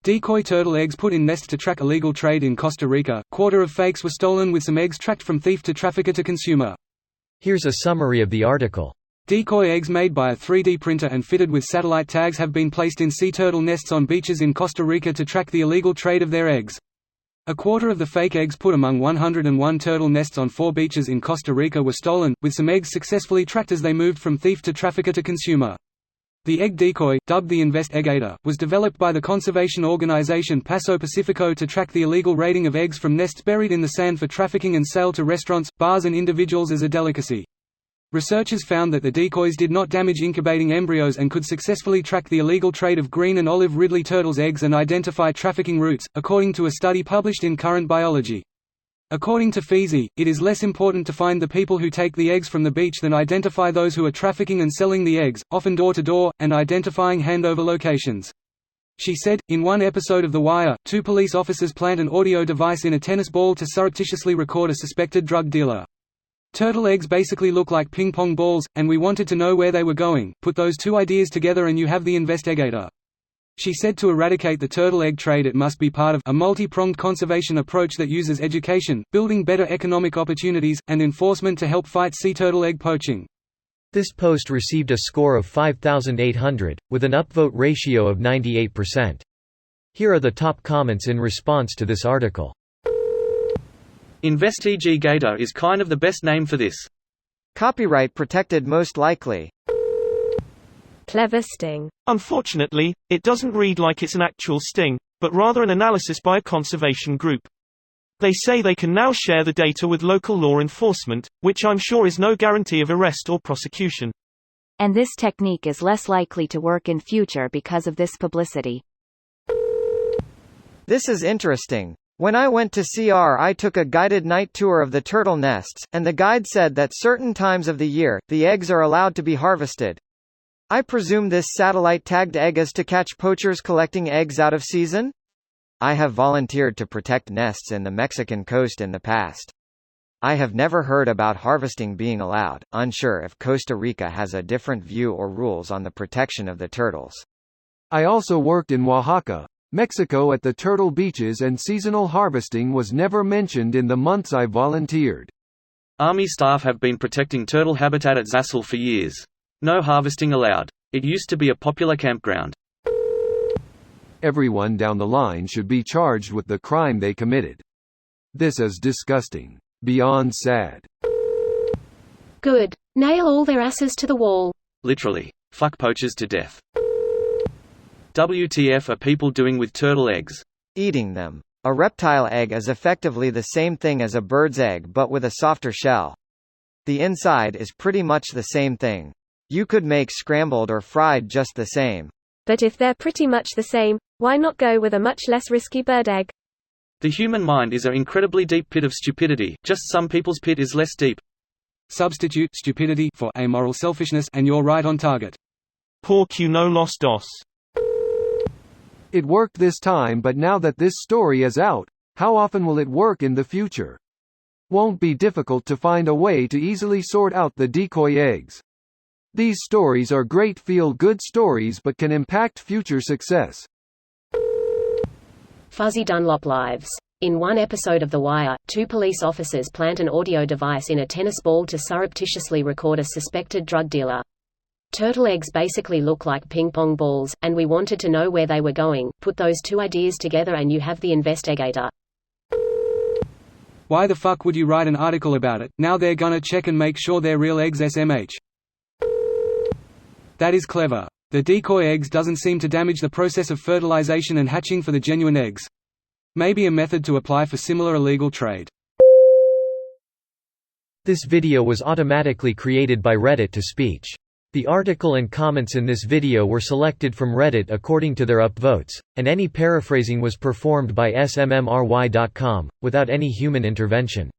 Decoy turtle eggs put in nests to track illegal trade in Costa Rica. Quarter of fakes were stolen with some eggs tracked from thief to trafficker to consumer. Here's a summary of the article. Decoy eggs made by a 3D printer and fitted with satellite tags have been placed in sea turtle nests on beaches in Costa Rica to track the illegal trade of their eggs. A quarter of the fake eggs put among 101 turtle nests on 4 beaches in Costa Rica were stolen, with some eggs successfully tracked as they moved from thief to trafficker to consumer. The egg decoy, dubbed the Investigator, was developed by the conservation organization Paso Pacifico to track the illegal raiding of eggs from nests buried in the sand for trafficking and sale to restaurants, bars and individuals as a delicacy. Researchers found that the decoys did not damage incubating embryos and could successfully track the illegal trade of green and olive Ridley turtles' eggs and identify trafficking routes, according to a study published in Current Biology. According to Feezy, it is less important to find the people who take the eggs from the beach than identify those who are trafficking and selling the eggs, often door to door, and identifying handover locations. She said, in one episode of The Wire, 2 police officers plant an audio device in a tennis ball to surreptitiously record a suspected drug dealer. Turtle eggs basically look like ping-pong balls, and we wanted to know where they were going. Put those 2 ideas together and you have the Investigator. She said to eradicate the turtle egg trade it must be part of a multi-pronged conservation approach that uses education, building better economic opportunities, and enforcement to help fight sea turtle egg poaching. This post received a score of 5,800, with an upvote ratio of 98%. Here are the top comments in response to this article. Investigator is kind of the best name for this. Copyright protected most likely. Clever sting. Unfortunately, it doesn't read like it's an actual sting, but rather an analysis by a conservation group. They say they can now share the data with local law enforcement, which I'm sure is no guarantee of arrest or prosecution. And this technique is less likely to work in future because of this publicity. This is interesting. When I went to CR, I took a guided night tour of the turtle nests, and the guide said that certain times of the year, the eggs are allowed to be harvested. I presume this satellite-tagged egg is to catch poachers collecting eggs out of season? I have volunteered to protect nests in the Mexican coast in the past. I have never heard about harvesting being allowed, unsure if Costa Rica has a different view or rules on the protection of the turtles. I also worked in Oaxaca, Mexico at the turtle beaches, and seasonal harvesting was never mentioned in the months I volunteered. Army staff have been protecting turtle habitat at Zazzle for years. No harvesting allowed. It used to be a popular campground. Everyone down the line should be charged with the crime they committed. This is disgusting. Beyond sad. Good. Nail all their asses to the wall. Literally. Fuck poachers to death. WTF are people doing with turtle eggs? Eating them. A reptile egg is effectively the same thing as a bird's egg but with a softer shell. The inside is pretty much the same thing. You could make scrambled or fried just the same. But if they're pretty much the same, why not go with a much less risky bird egg? The human mind is an incredibly deep pit of stupidity, just some people's pit is less deep. Substitute stupidity for amoral selfishness and you're right on target. Pork you no los dos. It worked this time, but now that this story is out, how often will it work in the future? Won't be difficult to find a way to easily sort out the decoy eggs. These stories are great feel-good stories but can impact future success. Fuzzy Dunlop lives. In one episode of The Wire, 2 police officers plant an audio device in a tennis ball to surreptitiously record a suspected drug dealer. Turtle eggs basically look like ping-pong balls, and we wanted to know where they were going. Put those 2 ideas together and you have the Investigator. Why the fuck would you write an article about it? Now they're gonna check and make sure they're real eggs SMH. That is clever. The decoy eggs doesn't seem to damage the process of fertilization and hatching for the genuine eggs. Maybe a method to apply for similar illegal trade. This video was automatically created by Reddit to speech. The article and comments in this video were selected from Reddit according to their upvotes, and any paraphrasing was performed by smmry.com, without any human intervention.